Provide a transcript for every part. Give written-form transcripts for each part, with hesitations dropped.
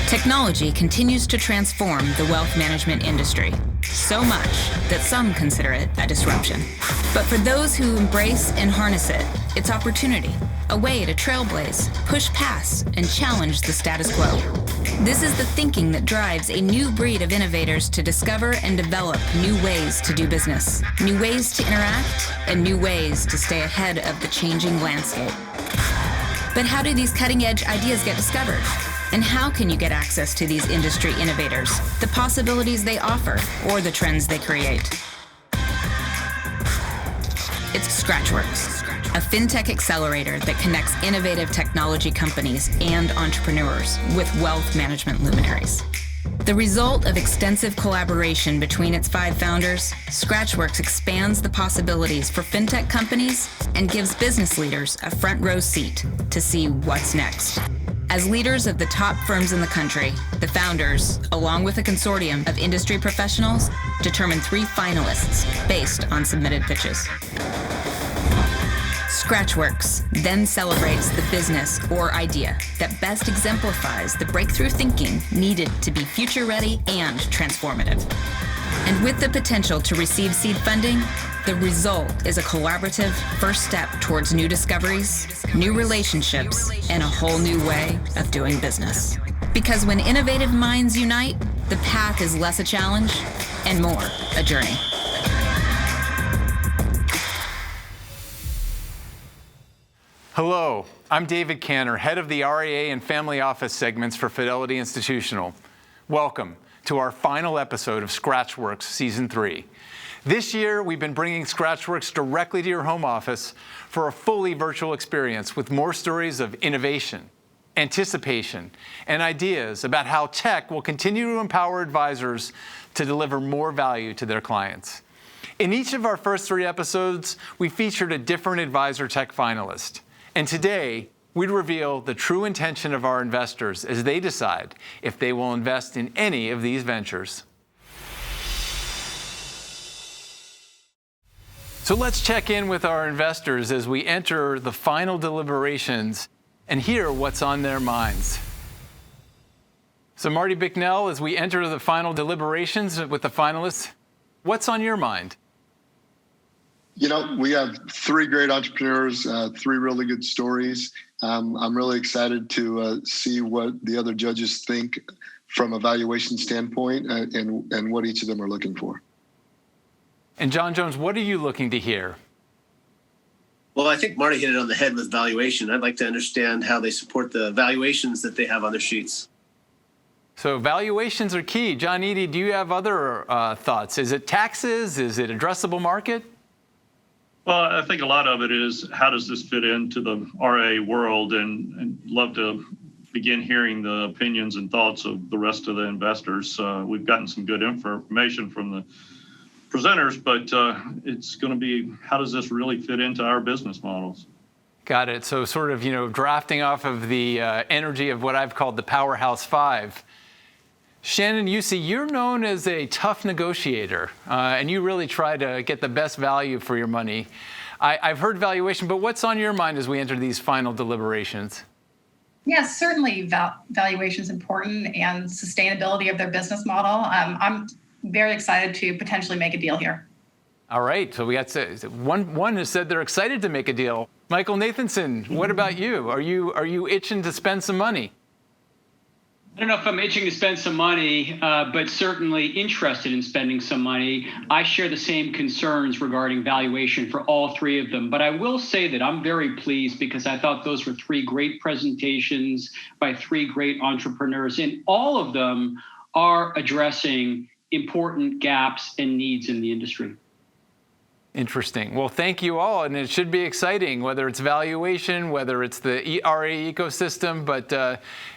Technology continues to transform the wealth management industry, so much that some consider it a disruption. But for those who embrace and harness it, it's opportunity, a way to trailblaze, push past, and challenge the status quo. This is the thinking that drives a new breed of innovators to discover and develop new ways to do business, new ways to interact, and new ways to stay ahead of the changing landscape. But how do these cutting-edge ideas get discovered? And how can you get access to these industry innovators, the possibilities they offer, or the trends they create? It's Scratchworks, a fintech accelerator that connects innovative technology companies and entrepreneurs with wealth management luminaries. The result of extensive collaboration between its 5 founders, Scratchworks expands the possibilities for fintech companies and gives business leaders a front row seat to see what's next. As leaders of the top firms in the country, the founders, along with a consortium of industry professionals, determined 3 finalists based on submitted pitches. Scratchworks then celebrates the business or idea that best exemplifies the breakthrough thinking needed to be future-ready and transformative. And with the potential to receive seed funding, the result is a collaborative first step towards new discoveries, new relationships, and a whole new way of doing business. Because when innovative minds unite, the path is less a challenge and more a journey. Hello, I'm David Cantor, head of the RIA and Family Office segments for Fidelity Institutional. Welcome to our final episode of Scratchworks Season 3. This year, we've been bringing Scratchworks directly to your home office for a fully virtual experience with more stories of innovation, anticipation, and ideas about how tech will continue to empower advisors to deliver more value to their clients. In each of our first 3 episodes, we featured a different advisor tech finalist. And today, we'd reveal the true intention of our investors as they decide if they will invest in any of these ventures. So let's check in with our investors as we enter the final deliberations and hear what's on their minds. So Marty Bicknell, as we enter the final deliberations with the finalists, what's on your mind? You know, we have 3 great entrepreneurs, 3 really good stories. I'm really excited to see what the other judges think from a valuation standpoint and what each of them are looking for. And John Jones, what are you looking to hear? Well, I think Marty hit it on the head with valuation. I'd like to understand how they support the valuations that they have on their sheets. So valuations are key. John Eady, do you have other thoughts? Is it taxes? Is it addressable market? Well, I think a lot of it is how does this fit into the RA world, and love to begin hearing the opinions and thoughts of the rest of the investors. We've gotten some good information from the presenters, but it's going to be how does this really fit into our business models? Got it. So sort of, drafting off of the energy of what I've called the Powerhouse 5. Shannon Yusi, you're known as a tough negotiator, and you really try to get the best value for your money. I've heard valuation, but what's on your mind as we enter these final deliberations? Yes, certainly valuation is important, and sustainability of their business model. I'm very excited to potentially make a deal here. All right, so we got one has said they're excited to make a deal. Michael Nathanson, what about you? Are you itching to spend some money? I don't know if I'm itching to spend some money, but certainly interested in spending some money. I share the same concerns regarding valuation for all 3 of them. But I will say that I'm very pleased because I thought those were 3 great presentations by 3 great entrepreneurs, and all of them are addressing important gaps and needs in the industry. Interesting. Well, thank you all, and it should be exciting, whether it's valuation, whether it's the RA ecosystem, but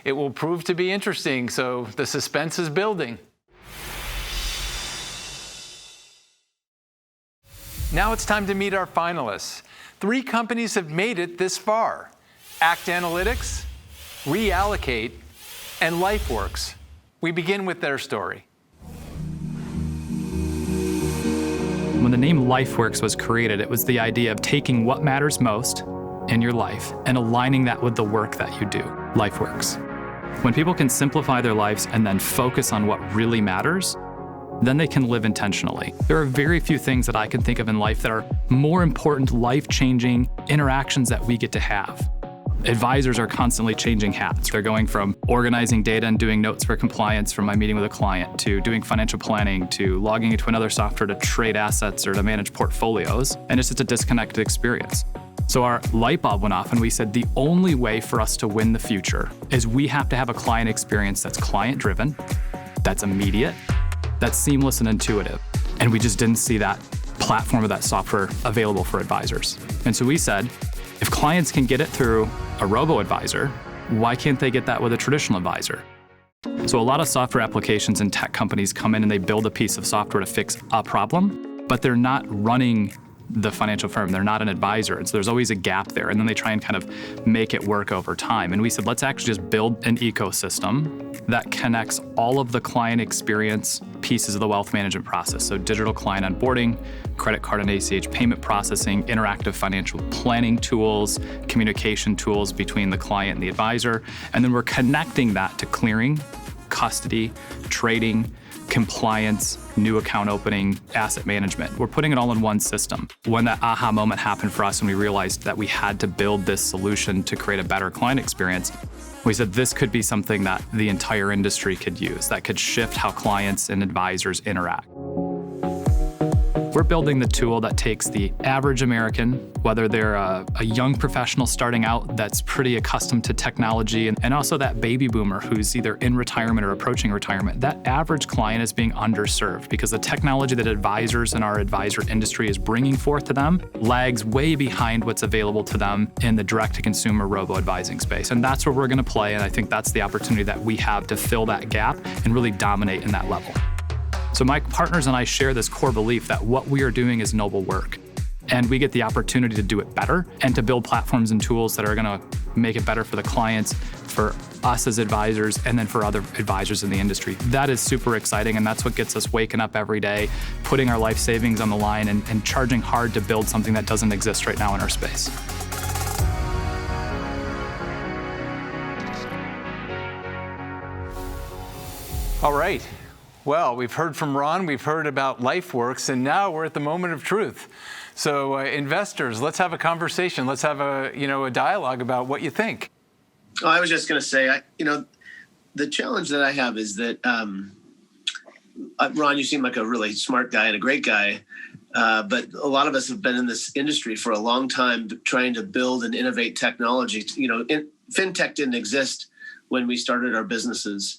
it will prove to be interesting, so the suspense is building. Now it's time to meet our finalists. 3 companies have made it this far: Act Analytics, Reallocate, and LifeWorks. We begin with their story. When the name LifeWorks was created, it was the idea of taking what matters most in your life and aligning that with the work that you do. LifeWorks. When people can simplify their lives and then focus on what really matters, then they can live intentionally. There are very few things that I can think of in life that are more important, life-changing interactions that we get to have. Advisors are constantly changing hats. They're going from organizing data and doing notes for compliance from my meeting with a client, to doing financial planning, to logging into another software to trade assets or to manage portfolios, and it's just a disconnected experience. So our light bulb went off and we said the only way for us to win the future is we have to have a client experience that's client-driven, that's immediate, that's seamless and intuitive. And we just didn't see that platform or that software available for advisors. And so we said, if clients can get it through a robo-advisor, why can't they get that with a traditional advisor? So a lot of software applications and tech companies come in and they build a piece of software to fix a problem, but they're not running the financial firm. They're not an advisor. And so there's always a gap there. And then they try and kind of make it work over time. And we said, let's actually just build an ecosystem that connects all of the client experience pieces of the wealth management process. So digital client onboarding, credit card and ACH payment processing, interactive financial planning tools, communication tools between the client and the advisor. And then we're connecting that to clearing, custody, trading, compliance, new account opening, asset management. We're putting it all in one system. When that aha moment happened for us and we realized that we had to build this solution to create a better client experience, we said this could be something that the entire industry could use, that could shift how clients and advisors interact. We're building the tool that takes the average American, whether they're a young professional starting out that's pretty accustomed to technology, and also that baby boomer who's either in retirement or approaching retirement. That average client is being underserved because the technology that advisors in our advisor industry is bringing forth to them lags way behind what's available to them in the direct-to-consumer robo-advising space. And that's where we're going to play, and I think that's the opportunity that we have to fill that gap and really dominate in that level. So my partners and I share this core belief that what we are doing is noble work, and we get the opportunity to do it better and to build platforms and tools that are going to make it better for the clients, for us as advisors, and then for other advisors in the industry. That is super exciting, and that's what gets us waking up every day, putting our life savings on the line and charging hard to build something that doesn't exist right now in our space. All right. Well, we've heard from Ron, we've heard about LifeWorks, and now we're at the moment of truth. So investors, let's have a conversation. Let's have a dialogue about what you think. Oh, I was just going to say, the challenge that I have is that, Ron, you seem like a really smart guy and a great guy, but a lot of us have been in this industry for a long time trying to build and innovate technology. FinTech didn't exist when we started our businesses.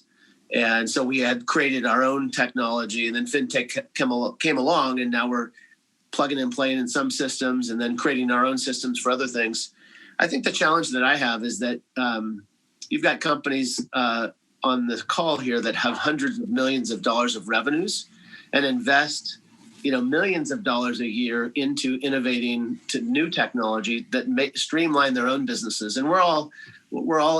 And so we had created our own technology, and then FinTech came along, and now we're plugging and playing in some systems and then creating our own systems for other things. I think the challenge that I have is that you've got companies on the call here that have hundreds of millions of dollars of revenues and invest millions of dollars a year into innovating to new technology that may streamline their own businesses. And we're all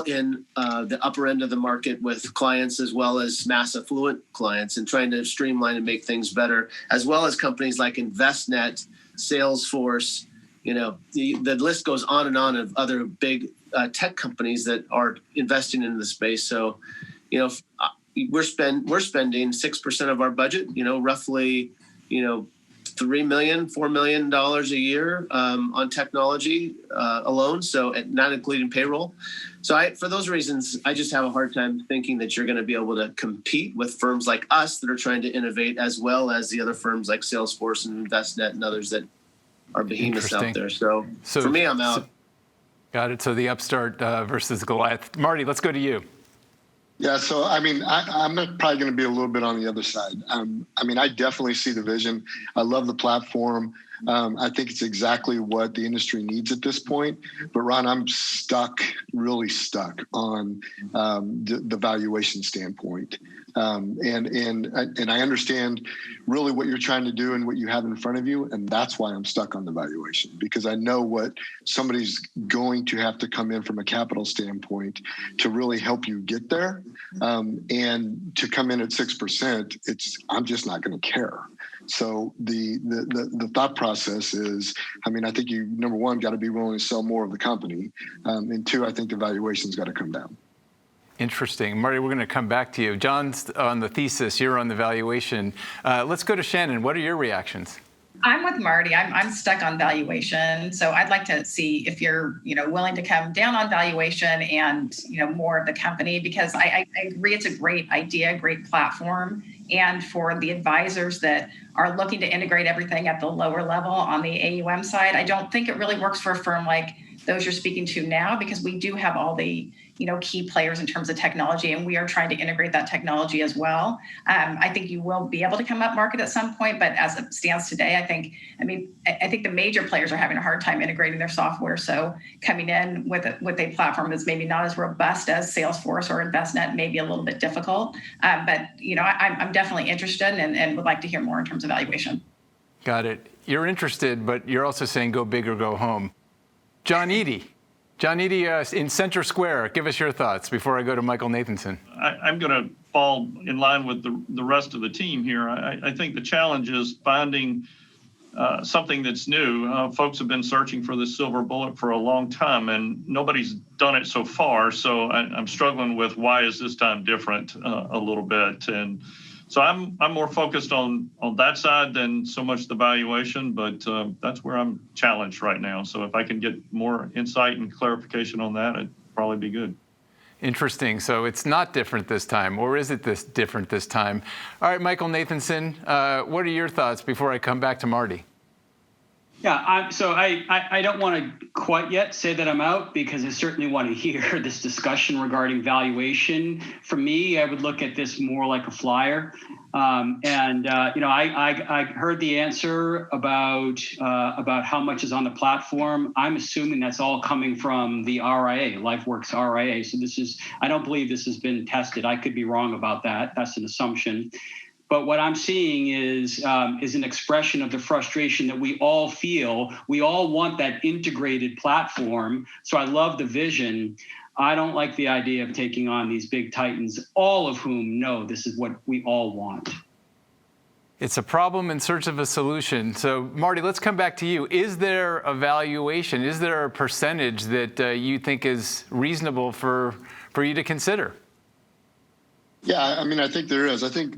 in the upper end of the market with clients as well as mass affluent clients and trying to streamline and make things better, as well as companies like Envestnet, Salesforce. The list goes on and on of other big tech companies that are investing in the space. So, we're spending 6% of our budget, roughly, $3 million, $4 million a year on technology alone, so not including payroll. So for those reasons, I just have a hard time thinking that you're going to be able to compete with firms like us that are trying to innovate, as well as the other firms like Salesforce and Envestnet and others that are behemoths out there. So for me, I'm out. Got it. So the upstart versus Goliath. Marty, let's go to you. Yeah, so I'm probably going to be a little bit on the other side. I definitely see the vision. I love the platform. I think it's exactly what the industry needs at this point. But Ron, I'm really stuck on the valuation standpoint. And I understand really what you're trying to do and what you have in front of you, and that's why I'm stuck on the valuation, because I know what somebody's going to have to come in from a capital standpoint to really help you get there. And to come in at 6%, I'm just not going to care. So the thought process is, I think you, number one, got to be willing to sell more of the company, and two, I think the valuation's got to come down. Interesting. Marty, we're going to come back to you. John's on the thesis, you're on the valuation. Let's go to Shannon. What are your reactions? I'm with Marty. I'm stuck on valuation. So I'd like to see if you're, willing to come down on valuation and, more of the company, because I agree it's a great idea, great platform. And for the advisors that are looking to integrate everything at the lower level on the AUM side, I don't think it really works for a firm like those you're speaking to now, because we do have all the key players in terms of technology, and we are trying to integrate that technology as well. I think you will be able to come up market at some point, but as it stands today, I think the major players are having a hard time integrating their software. So coming in with a platform that's maybe not as robust as Salesforce or Envestnet may be a little bit difficult. But I'm definitely interested and would like to hear more in terms of valuation. Got it. You're interested, but you're also saying go big or go home. John Eady. John Eady in Center Square, give us your thoughts before I go to Michael Nathanson. I'm going to fall in line with the rest of the team here. I think the challenge is finding something that's new. Folks have been searching for the silver bullet for a long time, and nobody's done it so far. So I'm struggling with why is this time different a little bit. And so I'm more focused on that side than so much the valuation, but that's where I'm challenged right now. So if I can get more insight and clarification on that, it'd probably be good. Interesting. So it's not different this time, or is it different this time? All right, Michael Nathanson, what are your thoughts before I come back to Marty? Yeah, I don't want to quite yet say that I'm out, because I certainly want to hear this discussion regarding valuation. For me, I would look at this more like a flyer. I heard the answer about how much is on the platform. I'm assuming that's all coming from the RIA, LifeWorks RIA. So I don't believe this has been tested. I could be wrong about that. That's an assumption. But what I'm seeing is an expression of the frustration that we all feel. We all want that integrated platform. So I love the vision. I don't like the idea of taking on these big titans, all of whom know this is what we all want. It's a problem in search of a solution. So, Marty, let's come back to you. Is there a valuation? Is there a percentage that you think is reasonable for you to consider? Yeah, I think there is. I think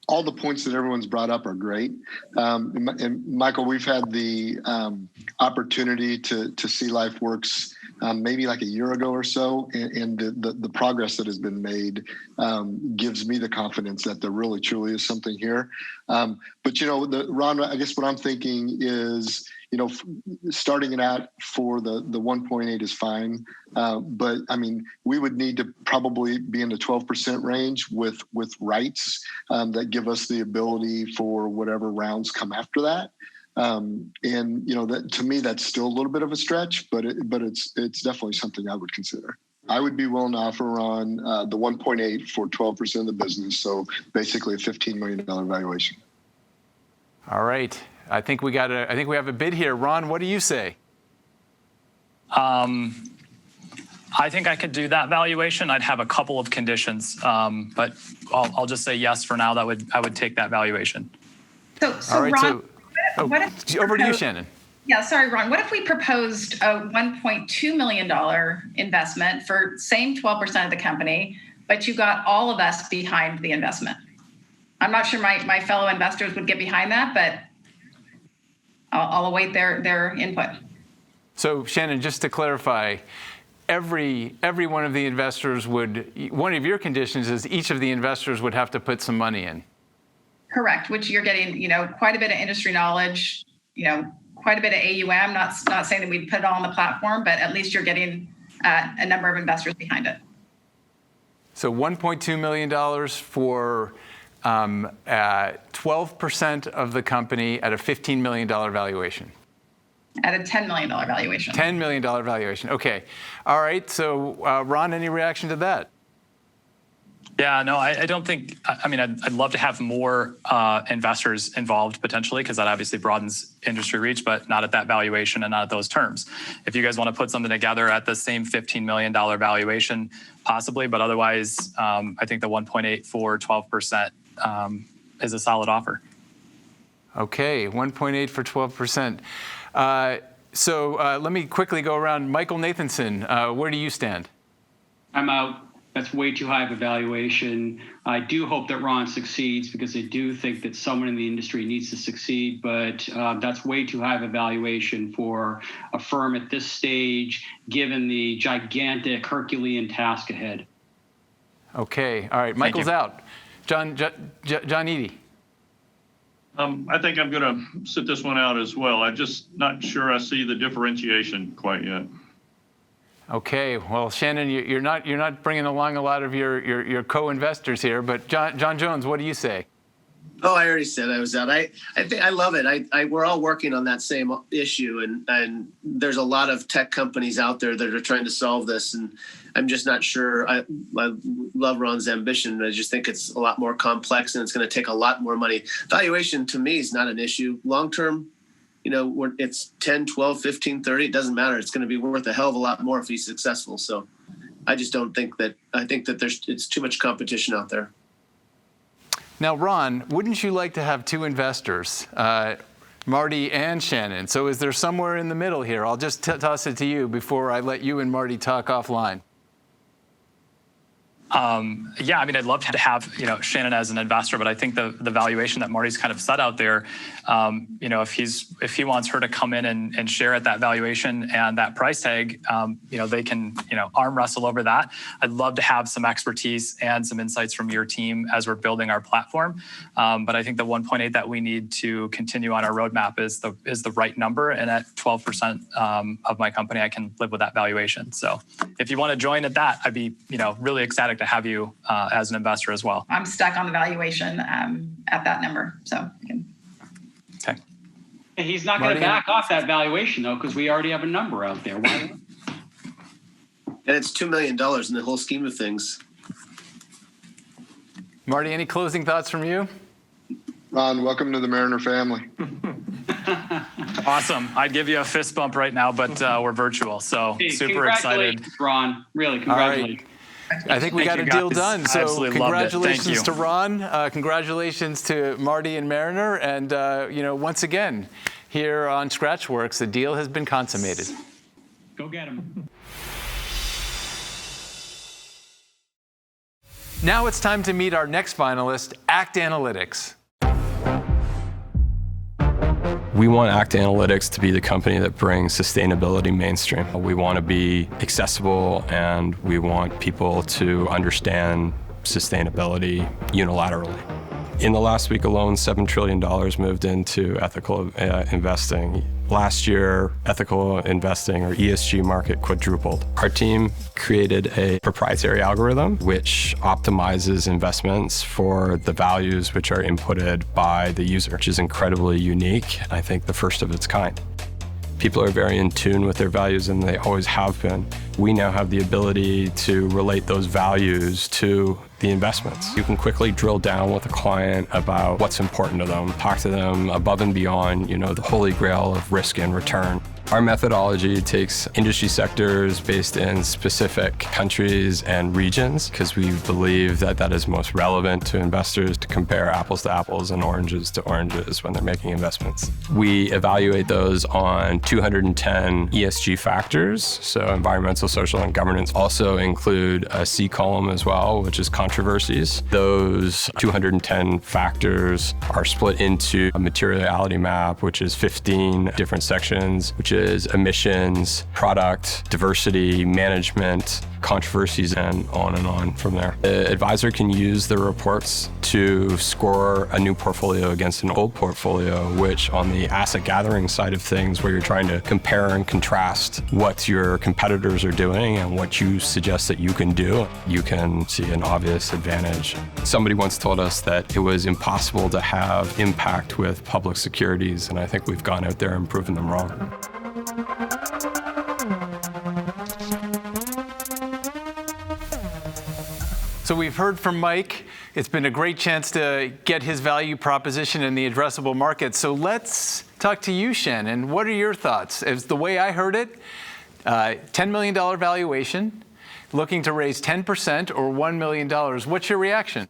all the points that everyone's brought up are great. And Michael, we've had the opportunity to see LifeWorks maybe like a year ago or so, and the progress that has been made gives me the confidence that there really truly is something here. But Ron, I guess what I'm thinking is, starting it out for the 1.8 is fine, but we would need to probably be in the 12% range with rights that give us the ability for whatever rounds come after that. That, to me, that's still a little bit of a stretch, but it's definitely something I would consider. I would be willing to offer on the 1.8 for 12% of the business, so basically a $15 million valuation. All right. I think we have a bid here. Ron, what do you say? I think I could do that valuation. I'd have a couple of conditions, but I'll just say yes for now. I would take that valuation. So all right, Ron, what if over to you, Shannon. Yeah, sorry, Ron. What if we proposed a $1.2 million investment for same 12% of the company, but you got all of us behind the investment? I'm not sure my fellow investors would get behind that, but I'll await their input. So, Shannon, just to clarify, every one of the investors one of your conditions is each of the investors would have to put some money in. Correct, which you're getting, quite a bit of industry knowledge, quite a bit of AUM. Not saying that we'd put it all on the platform, but at least you're getting a number of investors behind it. So $1.2 million for 12% of the company at a $15 million valuation. At a $10 million valuation. $10 million valuation. Okay. All right. So, Ron, any reaction to that? Yeah, no, I don't think, I'd love to have more investors involved potentially, because that obviously broadens industry reach, but not at that valuation and not at those terms. If you guys want to put something together at the same $15 million valuation, possibly, but otherwise, I think the 1.8 for 12% is a solid offer. Okay, 1.8 for 12%. So let me quickly go around. Michael Nathanson, where do you stand? I'm out. That's way too high of a valuation. I do hope that Ron succeeds because I do think that someone in the industry needs to succeed, but that's way too high of a valuation for a firm at this stage, given the gigantic Herculean task ahead. Okay, all right, Michael's out. John Eady. I think I'm going to sit this one out as well. I'm just not sure I see the differentiation quite yet. Okay, well, Shannon, you're not bringing along a lot of your co-investors here, but John Jones, what do you say? Oh, I already said I was out. I think I love it. We're all working on that same issue, and there's a lot of tech companies out there that are trying to solve this, and I'm just not sure. I love Ron's ambition. I just think it's a lot more complex, and it's going to take a lot more money. Valuation to me is not an issue. Long term, it's 10, 12, 15, 30. It doesn't matter. It's going to be worth a hell of a lot more if he's successful. So I just don't think that. I think that it's too much competition out there. Now, Ron, wouldn't you like to have two investors, Marty and Shannon? So is there somewhere in the middle here? I'll just toss it to you before I let you and Marty talk offline. Yeah, I mean, I'd love to have, Shannon as an investor, but I think the valuation that Marty's kind of set out there, if he wants her to come in and share at that valuation and that price tag, they can, arm wrestle over that. I'd love to have some expertise and some insights from your team as we're building our platform. But I think the 1.8 that we need to continue on our roadmap is the right number. And at 12% of my company, I can live with that valuation. So if you want to join at that, I'd be, really excited to have you as an investor as well. I'm stuck on the valuation at that number. So okay. He's not going to back off that valuation, though, because we already have a number out there. Why? And it's $2 million in the whole scheme of things. Marty, any closing thoughts from you? Ron, welcome to the Mariner family. Awesome. I'd give you a fist bump right now, but we're virtual. So super excited. Ron. Really, congratulations. Right. I think we got a deal done. So Absolutely congratulations to Ron. Congratulations to Marty and Mariner. And, once again, here on Scratchworks, the deal has been consummated. Go get him. Now it's time to meet our next finalist, Act Analytics. We want Act Analytics to be the company that brings sustainability mainstream. We want to be accessible, and we want people to understand sustainability unilaterally. In the last week alone, $7 trillion moved into ethical investing. Last year, ethical investing, or ESG market, quadrupled. Our team created a proprietary algorithm which optimizes investments for the values which are inputted by the user, which is incredibly unique, and I think the first of its kind. People are very in tune with their values, and they always have been. We now have the ability to relate those values to the investments. You can quickly drill down with a client about what's important to them, talk to them above and beyond, the holy grail of risk and return. Our methodology takes industry sectors based in specific countries and regions because we believe that that is most relevant to investors to compare apples to apples and oranges to oranges when they're making investments. We evaluate those on 210 ESG factors, so environmental, social, and governance. Also include a C column as well, which is controversies. Those 210 factors are split into a materiality map, which is 15 different sections, which is emissions, product, diversity, management, controversies, and on from there. The advisor can use the reports to score a new portfolio against an old portfolio, which on the asset gathering side of things, where you're trying to compare and contrast what your competitors are doing and what you suggest that you can do, you can see an obvious advantage. Somebody once told us that it was impossible to have impact with public securities, and I think we've gone out there and proven them wrong. So we've heard from Mike. It's been a great chance to get his value proposition in the addressable market. So let's talk to you, Shannon. What are your thoughts? As the way I heard it, $10 million valuation, looking to raise 10% or $1 million. What's your reaction?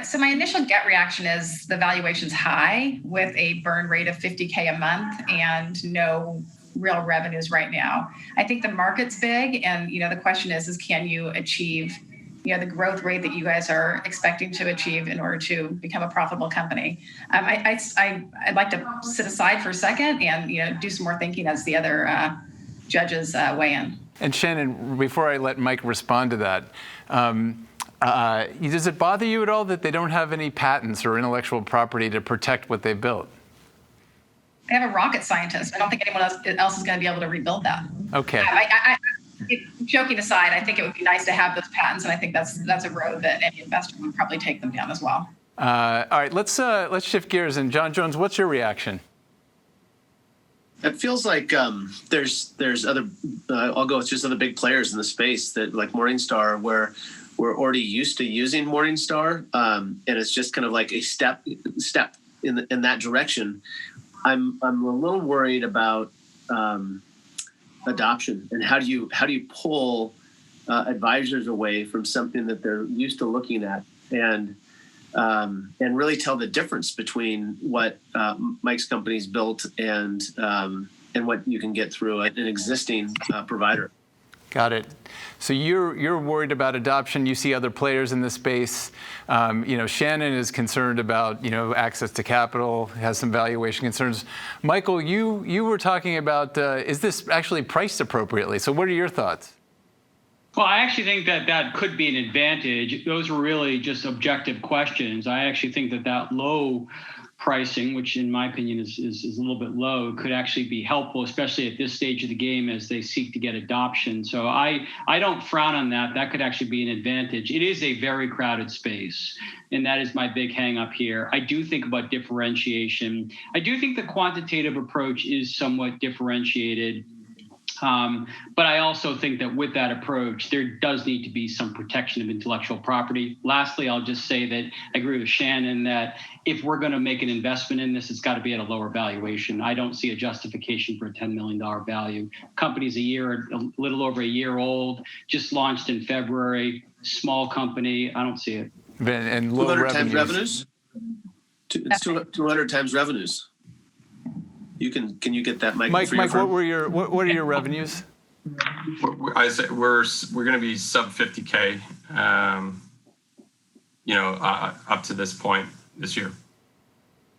So my initial gut reaction is the valuation's high with a burn rate of $50K a month and no real revenues right now. I think the market's big, and the question is can you achieve the growth rate that you guys are expecting to achieve in order to become a profitable company. I'd like to sit aside for a second and do some more thinking as the other judges weigh in. And Shannon, before I let Mike respond to that, does it bother you at all that they don't have any patents or intellectual property to protect what they've built? They have a rocket scientist. I don't think anyone else is going to be able to rebuild that. Okay. Joking aside, I think it would be nice to have those patents, and I think that's a road that any investor would probably take them down as well. All right, let's shift gears. And John Jones, what's your reaction? It feels like there's other. I'll go with just other big players in the space that like Morningstar, where we're already used to using Morningstar, and it's just kind of like a step in that direction. I'm a little worried about adoption, and how do you pull advisors away from something that they're used to looking at, and really tell the difference between what Mike's company's built and what you can get through an existing provider. Got it. So you're worried about adoption. You see other players in this space. Shannon is concerned about access to capital, has some valuation concerns. Michael, you were talking about is this actually priced appropriately? So what are your thoughts? Well, I actually think that could be an advantage. Those were really just objective questions. I actually think that low pricing, which in my opinion is a little bit low, could actually be helpful, especially at this stage of the game as they seek to get adoption. So I don't frown on that. That could actually be an advantage. It is a very crowded space, and that is my big hang up here. I do think about differentiation. I do think the quantitative approach is somewhat differentiated. But I also think that with that approach, there does need to be some protection of intellectual property. Lastly, I'll just say that I agree with Shannon that if we're going to make an investment in this, it's got to be at a lower valuation. I don't see a justification for a $10 million value. Company's a little over a year old, just launched in February, small company. I don't see it. And low 200 times revenues? It's 200 times revenues. Can you get that, Mike? Mike, what are your revenues? I say we're going to be sub 50K, up to this point this year.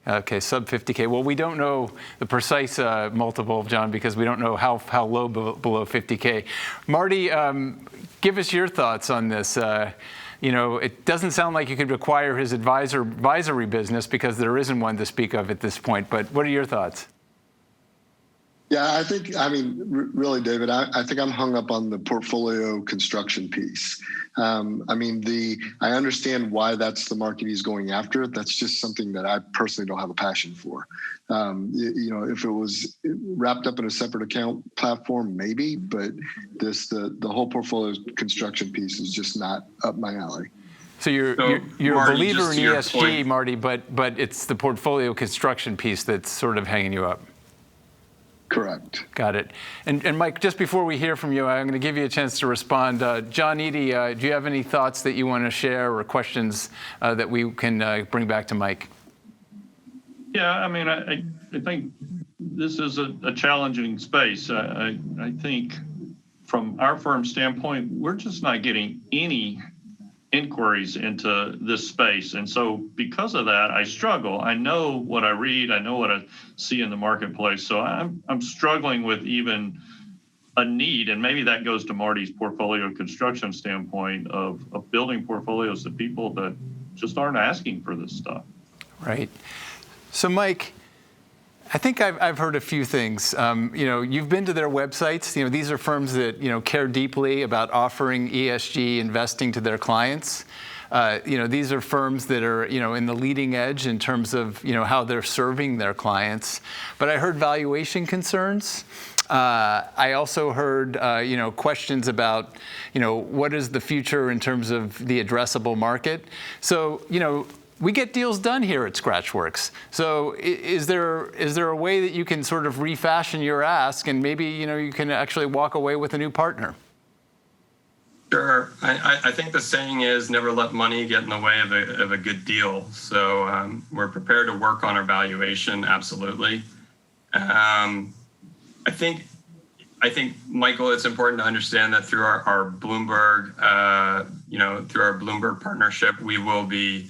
Okay, sub 50K. Well, we don't know the precise multiple, John, because we don't know how low below 50K. Marty, give us your thoughts on this. It doesn't sound like you could acquire his advisory business because there isn't one to speak of at this point. But what are your thoughts? Yeah, really, David, I think I'm hung up on the portfolio construction piece. I understand why that's the market he's going after. That's just something that I personally don't have a passion for. If it was wrapped up in a separate account platform, maybe, but the whole portfolio construction piece is just not up my alley. So you're Marty, a believer in ESG, point, Marty, but it's the portfolio construction piece that's sort of hanging you up. Correct. Got it. And Mike, just before we hear from you, I'm going to give you a chance to respond. John Eady, do you have any thoughts that you want to share or questions that we can bring back to Mike? Yeah, I think this is a challenging space. I think from our firm's standpoint, we're just not getting any inquiries into this space. And so because of that, I struggle. I know what I read. I know what I see in the marketplace. So I'm struggling with even a need. And maybe that goes to Marty's portfolio construction standpoint of building portfolios to people that just aren't asking for this stuff. Right. So Mike, I think I've heard a few things. You've been to their websites. These are firms that care deeply about offering ESG investing to their clients. These are firms that are in the leading edge in terms of how they're serving their clients. But I heard valuation concerns. I also heard questions about what is the future in terms of the addressable market. So we get deals done here at Scratchworks. So is there a way that you can sort of refashion your ask and maybe you can actually walk away with a new partner? Sure. I think the saying is never let money get in the way of a good deal. So we're prepared to work on our valuation, absolutely. I think I think, Michael, it's important to understand that through our Bloomberg, through our Bloomberg partnership, we will be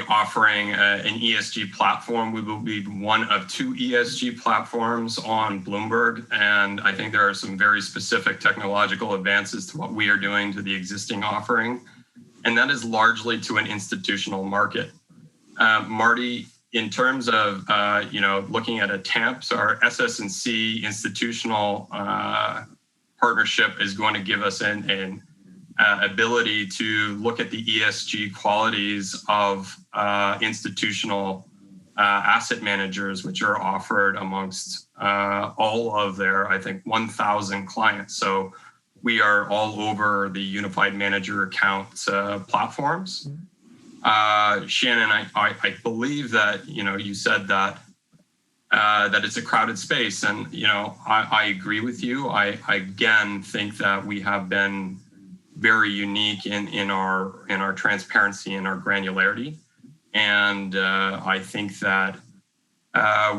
offering an ESG platform. We will be one of 2 ESG platforms on Bloomberg. And I think there are some very specific technological advances to what we are doing to the existing offering. And that is largely to an institutional market. Marty, in terms of looking at a TAMP, so our SS&C institutional partnership is going to give us an ability to look at the ESG qualities of institutional asset managers, which are offered amongst all of their, I think, 1,000 clients. So we are all over the unified manager account platforms. Shannon, I believe that, you said that it's a crowded space, and, I agree with you. I again think that we have been very unique in our transparency and our granularity. And I think that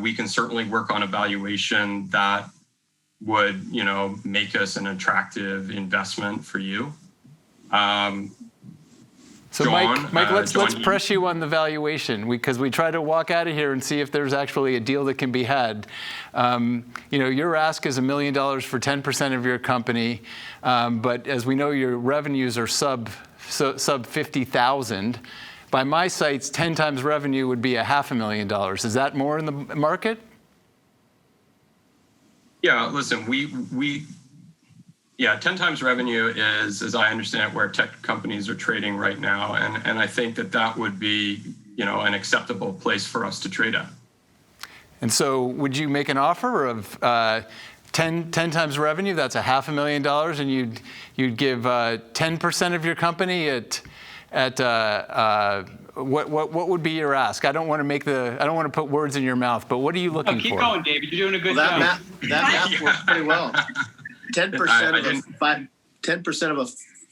we can certainly work on a valuation that would, make us an attractive investment for you. So John, Mike, let's John, press you on the valuation, because we try to walk out of here and see if there's actually a deal that can be had. Your ask is $1 million for 10% of your company, but as we know, your revenues are sub 50,000. By my sights, 10 times revenue would be $500,000. Is that more in the market? Yeah, listen, 10 times revenue is, as I understand it, where tech companies are trading right now. And I think that would be, an acceptable place for us to trade at. And so would you make an offer of 10 times revenue? That's $500,000, and you'd give 10% of your company at what would be your ask? I don't want to put words in your mouth, but what are you looking for? Keep going, David. You're doing a good job. That math works pretty well. 10% of a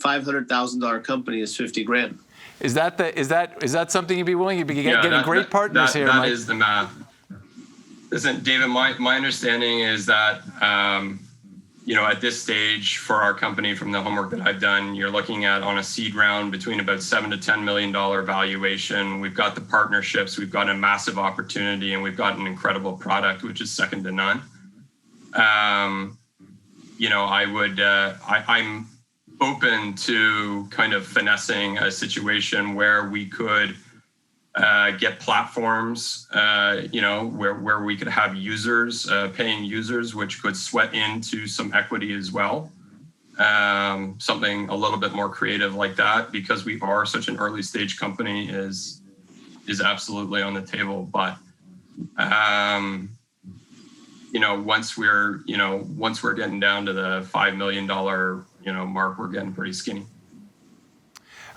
$500,000 company is $50,000. Is that something you'd be willing? You'd be getting great partners here. That is the math. Listen, David, my understanding is that at this stage for our company, from the homework that I've done, you're looking at, on a seed round, between about $7 to $10 million valuation. We've got the partnerships, we've got a massive opportunity, and we've got an incredible product, which is second to none. I'm open to kind of finessing a situation where we could get platforms, where we could have users, paying users, which could sweat into some equity as well. Something a little bit more creative like that, because we are such an early stage company, is absolutely on the table. But once we're getting down to the $5 million mark, we're getting pretty skinny.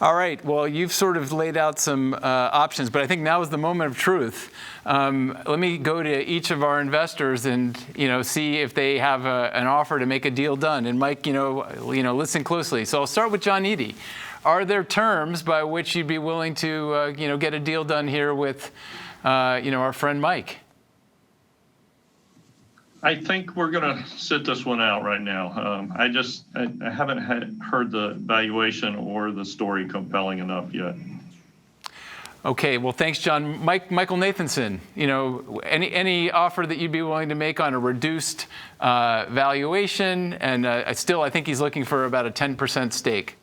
All right. Well, you've sort of laid out some options, but I think now is the moment of truth. Let me go to each of our investors and see if they have an offer to make a deal done. And Mike, listen closely. So I'll start with John Eady. Are there terms by which you'd be willing to get a deal done here with our friend Mike? I think we're going to sit this one out right now. I haven't heard the valuation or the story compelling enough yet. Okay, well, thanks, John. Michael Nathanson, any offer that you'd be willing to make on a reduced valuation, and still, I think he's looking for about a 10% stake.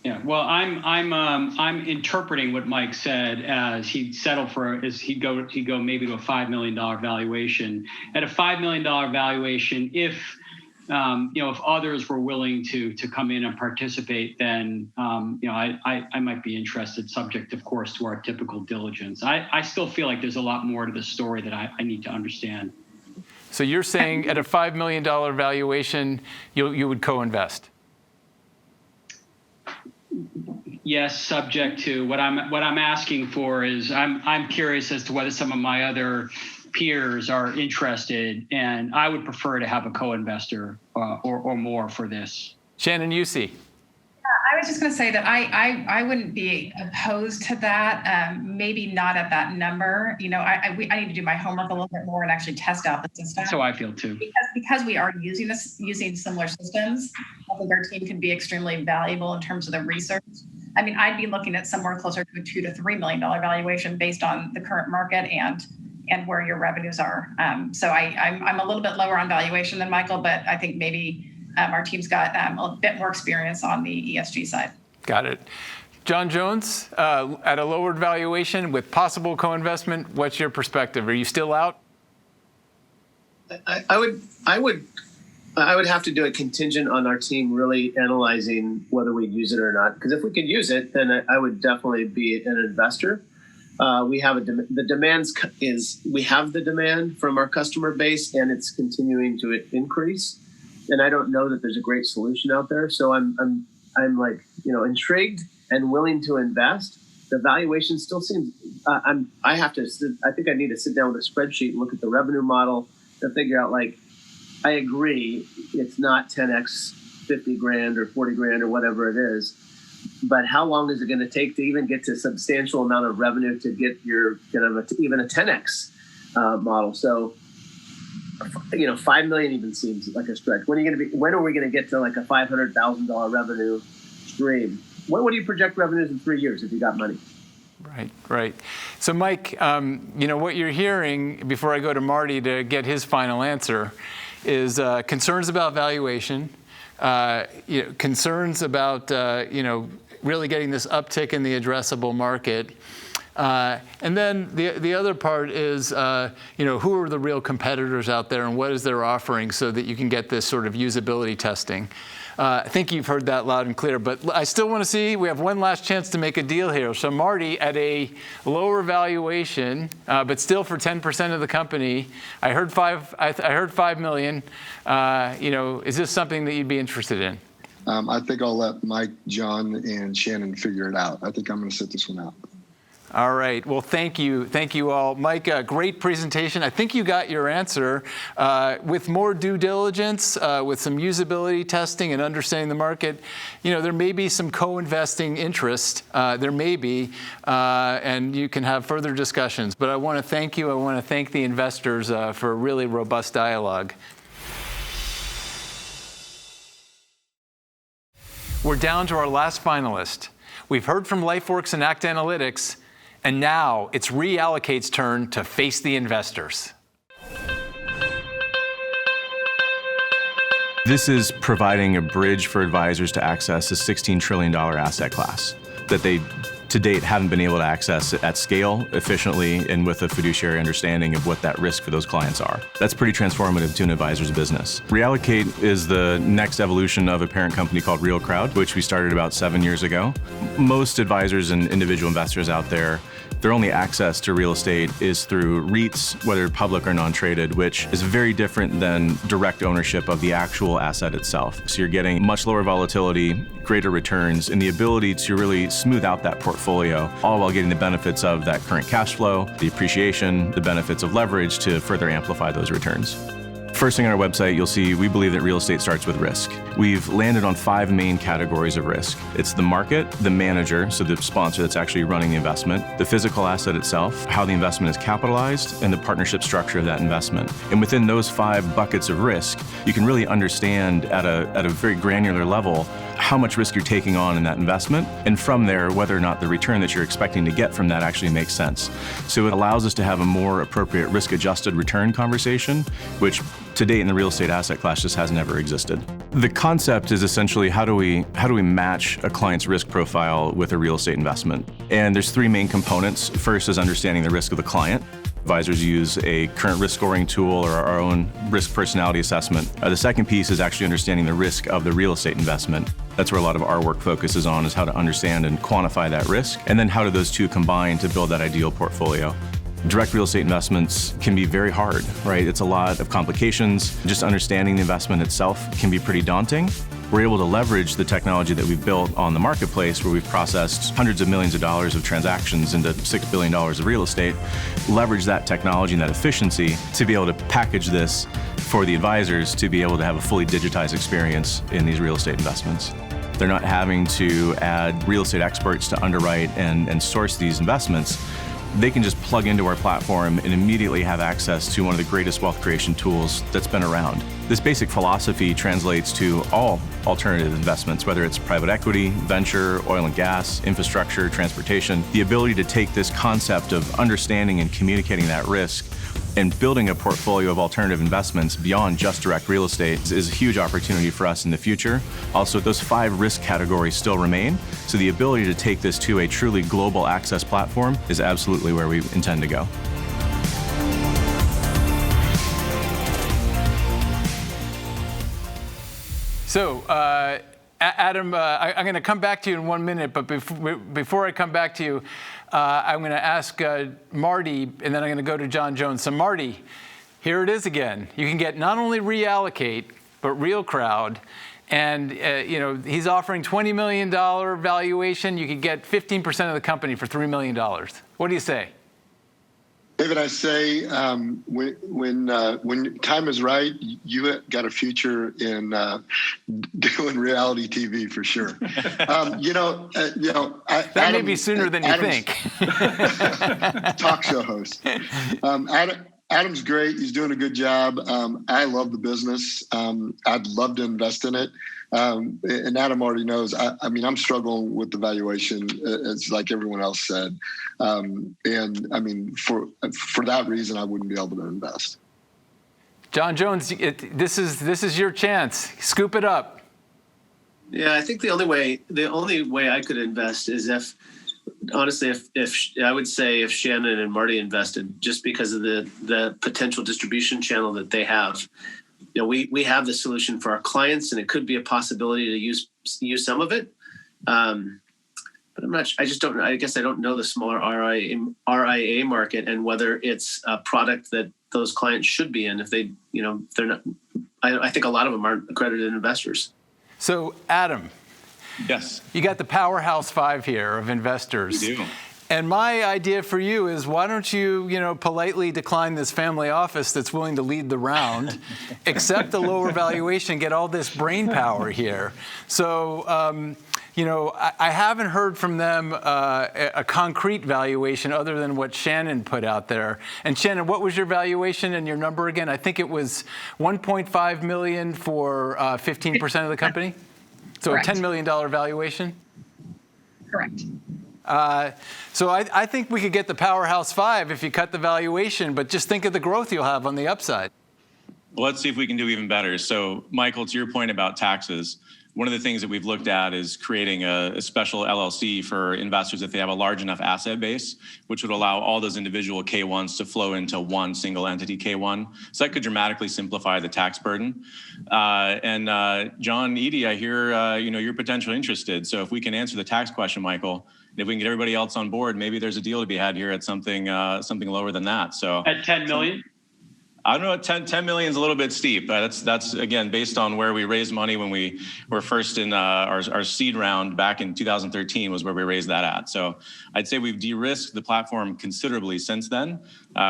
Yeah, well, I'm interpreting what Mike said as he'd settle for, he'd go maybe to a $5 million valuation. At a $5 million valuation, if others were willing to come in and participate, then I might be interested, subject, of course, to our typical diligence. I still feel like there's a lot more to the story that I need to understand. So you're saying at a $5 million valuation, you would co-invest? Yes, subject to what I'm asking for is I'm curious as to whether some of my other peers are interested, and I would prefer to have a co-investor or more for this. Shannon, you see. I was just going to say that I wouldn't be opposed to that. Maybe not at that number. I need to do my homework a little bit more and actually test out the system. That's how I feel too. Because we are using similar systems, I think our team can be extremely valuable in terms of the research. I mean, I'd be looking at somewhere closer to a $2 to $3 million valuation based on the current market and where your revenues are. So I'm a little bit lower on valuation than Michael, but I think maybe our team's got a bit more experience on the ESG side. Got it. John Jones, at a lowered valuation with possible co-investment, what's your perspective? Are you still out? I would have to do a contingent on our team really analyzing whether we'd use it or not. Because if we could use it, then I would definitely be an investor. We have the demand from our customer base, and it's continuing to increase. And I don't know that there's a great solution out there. So I'm like, intrigued and willing to invest. The valuation still seems. I think I need to sit down with a spreadsheet and look at the revenue model to figure out, like, I agree, it's not 10x 50 grand or 40 grand or whatever it is, but how long is it going to take to even get to a substantial amount of revenue to get your even a 10x model? So, 5 million even seems like a stretch. When are we going to get to like a $500,000 revenue stream? What do you project revenues in 3 years if you got money? Right. So, Mike, what you're hearing before I go to Marty to get his final answer is concerns about valuation, concerns about really getting this uptick in the addressable market, and then the other part is who are the real competitors out there and what is their offering so that you can get this sort of usability testing. I think you've heard that loud and clear, but I still want to see, we have one last chance to make a deal here. So Marty, at a lower valuation, but still for 10% of the company, I heard 5 million. Is this something that you'd be interested in? I think I'll let Mike, John, and Shannon figure it out. I think I'm going to sit this one out. All right. Well, thank you. Thank you all. Mike, great presentation. I think you got your answer. With more due diligence, with some usability testing and understanding the market, there may be some co-investing interest. There may be, and you can have further discussions. But I want to thank you. I want to thank the investors for a really robust dialogue. We're down to our last finalist. We've heard from LifeWorks and Act Analytics, and now it's Reallocate's turn to face the investors. This is providing a bridge for advisors to access a $16 trillion asset class that they, to date, haven't been able to access at scale, efficiently, and with a fiduciary understanding of what that risk for those clients are. That's pretty transformative to an advisor's business. Reallocate is the next evolution of a parent company called RealCrowd, which we started about 7 years ago. Most advisors and individual investors out there, their only access to real estate is through REITs, whether public or non-traded, which is very different than direct ownership of the actual asset itself. So you're getting much lower volatility, greater returns, and the ability to really smooth out that portfolio, all while getting the benefits of that current cash flow, the appreciation, the benefits of leverage to further amplify those returns. First thing on our website, you'll see we believe that real estate starts with risk. We've landed on 5 main categories of risk. It's the market, the manager, so the sponsor that's actually running the investment, the physical asset itself, how the investment is capitalized, and the partnership structure of that investment. And within those 5 buckets of risk, you can really understand at a very granular level how much risk you're taking on in that investment, and from there, whether or not the return that you're expecting to get from that actually makes sense. So it allows us to have a more appropriate risk-adjusted return conversation, which to date in the real estate asset class just has never existed. The concept is essentially how do we match a client's risk profile with a real estate investment? And there's 3 main components. First is understanding the risk of the client. Advisors use a current risk scoring tool or our own risk personality assessment. The second piece is actually understanding the risk of the real estate investment. That's where a lot of our work focuses on, is how to understand and quantify that risk, and then how do those two combine to build that ideal portfolio. Direct real estate investments can be very hard, right? It's a lot of complications. Just understanding the investment itself can be pretty daunting. We're able to leverage the technology that we've built on the marketplace, where we've processed hundreds of millions of dollars of transactions into $6 billion of real estate, leverage that technology and that efficiency to be able to package this for the advisors to be able to have a fully digitized experience in these real estate investments. They're not having to add real estate experts to underwrite and source these investments. They can just plug into our platform and immediately have access to one of the greatest wealth creation tools that's been around. This basic philosophy translates to all alternative investments, whether it's private equity, venture, oil and gas, infrastructure, transportation. The ability to take this concept of understanding and communicating that risk and building a portfolio of alternative investments beyond just direct real estate is a huge opportunity for us in the future. Also, those 5 risk categories still remain, so the ability to take this to a truly global access platform is absolutely where we intend to go. So, Adam, I'm going to come back to you in 1 minute, but before I come back to you, I'm going to ask Marty, and then I'm going to go to John Jones. So, Marty, here it is again. You can get not only Reallocate, but Real Crowd. And, he's offering $20 million valuation. You could get 15% of the company for $3 million. What do you say? David, I say when time is right, you got a future in doing reality TV for sure. That may be sooner than you think. Talk show host. Adam's great. He's doing a good job. I love the business. I'd love to invest in it. And Adam already knows, I'm struggling with the valuation, as like everyone else said. For that reason, I wouldn't be able to invest. John Jones, this is your chance. Scoop it up. Yeah, I think the only way I could invest is if I would say if Shannon and Marty invested, just because of the potential distribution channel that they have. We have the solution for our clients, and it could be a possibility to use some of it. But I'm not. I just don't know. I guess I don't know the smaller RIA market and whether it's a product that those clients should be in. If they, they're not. I think a lot of them aren't accredited investors. So, Adam. Yes. You got the Powerhouse 5 here of investors. We do. And my idea for you is, why don't you, politely decline this family office that's willing to lead the round, accept the lower valuation, get all this brain power here. So, I haven't heard from them a concrete valuation other than what Shannon put out there. And Shannon, what was your valuation and your number again? I think it was $1.5 million for 15% of the company. So correct. A $10 million valuation? Correct. So I think we could get the Powerhouse 5 if you cut the valuation, but just think of the growth you'll have on the upside. Well, let's see if we can do even better. So, Michael, to your point about taxes, one of the things that we've looked at is creating a special LLC for investors if they have a large enough asset base, which would allow all those individual K1s to flow into one single entity K1. So that could dramatically simplify the tax burden. And John Eady, I hear you're potentially interested. So if we can answer the tax question, Michael, and if we can get everybody else on board, maybe there's a deal to be had here at something lower than that. So at 10 million. I don't know. 10 million is a little bit steep. That's again based on where we raised money when we were first in our seed round back in 2013 was where we raised that at. So I'd say we've de-risked the platform considerably since then.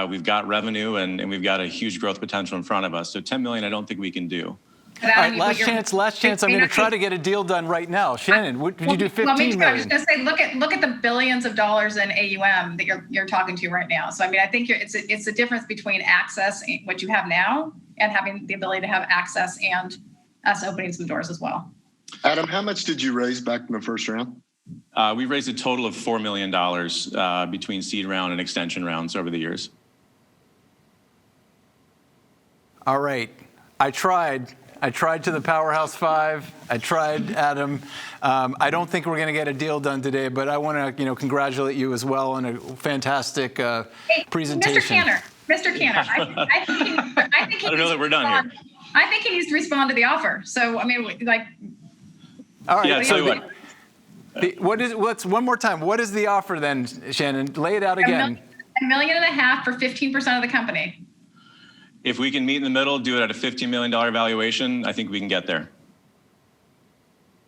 We've got revenue and we've got a huge growth potential in front of us. So 10 million, I don't think we can do. All right, last chance. I'm going to try to get a deal done right now. Shannon, would you do 15 million? I was just going to say, look at the billions of dollars in AUM that you're talking to right now. So I think it's the difference between access, what you have now, and having the ability to have access and us opening some doors as well. Adam, how much did you raise back in the first round? We raised a total of $4 million between seed round and extension rounds over the years. All right, I tried to the Powerhouse 5. I tried, Adam. I don't think we're going to get a deal done today, but I want to, congratulate you as well on a fantastic presentation. Mr. Canner, I think I don't know that we're done here. I think he needs to respond to the offer. So, all right. Yeah, so let's one more time. What is the offer then, Shannon? Lay it out again. $1.5 million for 15% of the company. If we can meet in the middle, do it at a $15 million valuation, I think we can get there.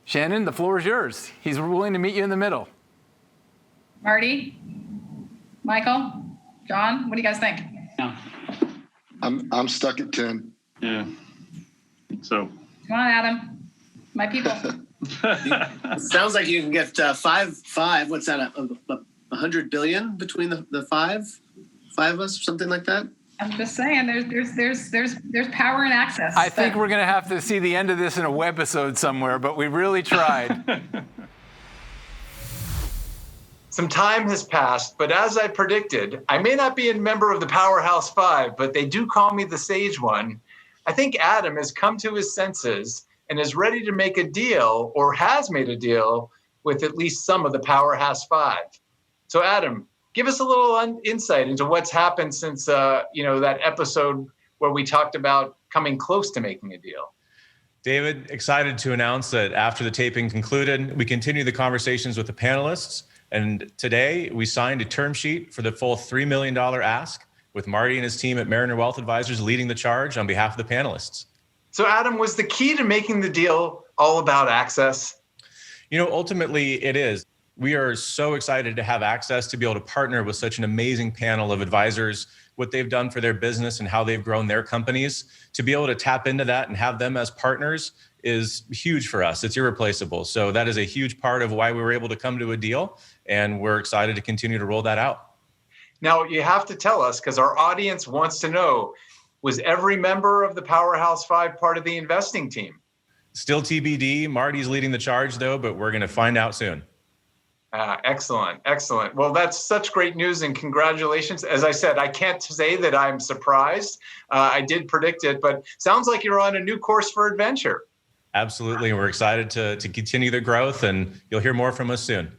Shannon, the floor is yours. He's willing to meet you in the middle. Marty, Michael, John, what do you guys think? No. I'm stuck at 10. Yeah. So. Come on, Adam. My people. It sounds like you can get five. What's that? 100 billion between the five of us, something like that. I'm just saying, there's power and access. I think we're going to have to see the end of this in a webisode somewhere, but we really tried. Some time has passed, but as I predicted, I may not be a member of the Powerhouse Five, but they do call me the Sage One. I think Adam has come to his senses and is ready to make a deal, or has made a deal, with at least some of the Powerhouse Five. So Adam, give us a little insight into what's happened since that episode where we talked about coming close to making a deal. David, excited to announce that after the taping concluded, we continue the conversations with the panelists. And today we signed a term sheet for the full $3 million ask, with Marty and his team at Mariner Wealth Advisors leading the charge on behalf of the panelists. So Adam, was the key to making the deal all about access? Ultimately it is. We are so excited to have access to be able to partner with such an amazing panel of advisors, what they've done for their business and how they've grown their companies. To be able to tap into that and have them as partners is huge for us. It's irreplaceable. So that is a huge part of why we were able to come to a deal, and we're excited to continue to roll that out. Now, you have to tell us, because our audience wants to know, was every member of the Powerhouse Five part of the investing team? Still TBD. Marty's leading the charge, though, but we're going to find out soon. Excellent. Well, that's such great news, and congratulations. As I said, I can't say that I'm surprised. I did predict it, but sounds like you're on a new course for adventure. Absolutely. And we're excited to continue the growth, and you'll hear more from us soon.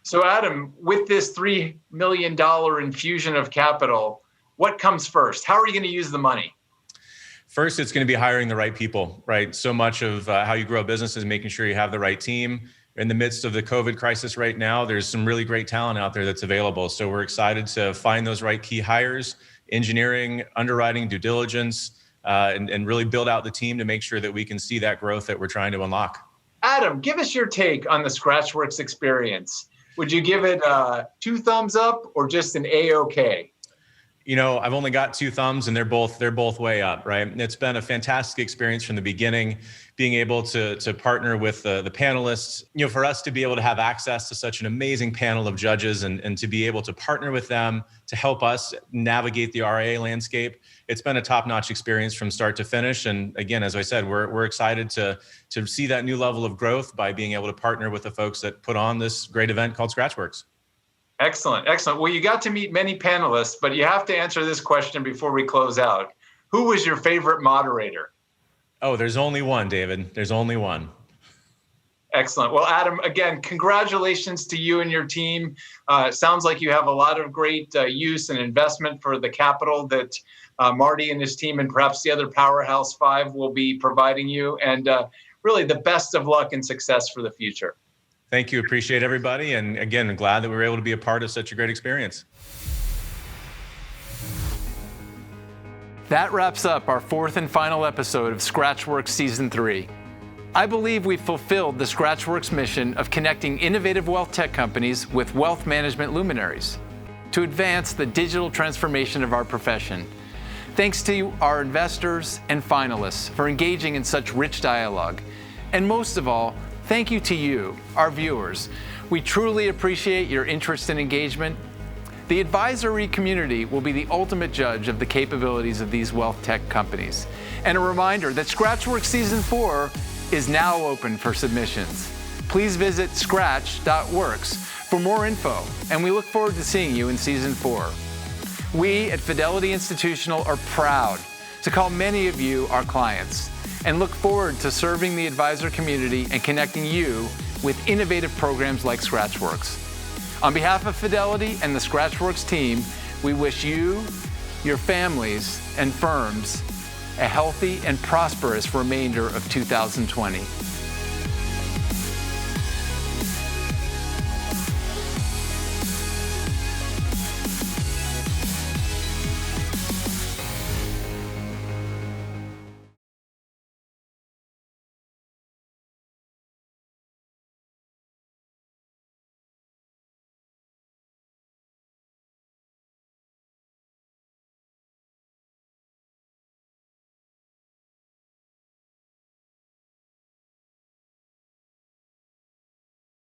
So Adam, with this $3 million infusion of capital, what comes first? How are you going to use the money? First, it's going to be hiring the right people, right? So much of how you grow a business is making sure you have the right team. In the midst of the COVID crisis right now, there's some really great talent out there that's available. So we're excited to find those right key hires, engineering, underwriting, due diligence, and really build out the team to make sure that we can see that growth that we're trying to unlock. Adam, give us your take on the Scratchworks experience. Would you give it 2 thumbs up or just an A-OK? I've only got 2 thumbs, and they're both way up, right? It's been a fantastic experience from the beginning, being able to partner with the panelists, for us to be able to have access to such an amazing panel of judges and to be able to partner with them to help us navigate the RIA landscape. It's been a top-notch experience from start to finish. And again, as I said, we're excited to see that new level of growth by being able to partner with the folks that put on this great event called Scratchworks. Excellent. Well, you got to meet many panelists, but you have to answer this question before we close out. Who was your favorite moderator? Oh, there's only one, David. There's only one. Excellent. Well, Adam, again, congratulations to you and your team. Sounds like you have a lot of great use and investment for the capital that Marty and his team and perhaps the other Powerhouse Five will be providing you. And really the best of luck and success for the future. Thank you. Appreciate everybody. And again, I'm glad that we were able to be a part of such a great experience. That wraps up our 4th and final episode of Scratchworks Season 3. I believe we've fulfilled the Scratchworks mission of connecting innovative wealth tech companies with wealth management luminaries to advance the digital transformation of our profession. Thanks to our investors and finalists for engaging in such rich dialogue. And most of all, thank you to you, our viewers. We truly appreciate your interest and engagement. The advisory community will be the ultimate judge of the capabilities of these wealth tech companies. And a reminder that Scratchworks Season 4 is now open for submissions. Please visit scratch.works for more info, and we look forward to seeing you in Season 4. We at Fidelity Institutional are proud to call many of you our clients and look forward to serving the advisor community and connecting you with innovative programs like Scratchworks. On behalf of Fidelity and the Scratchworks team, we wish you, your families, and firms a healthy and prosperous remainder of 2020.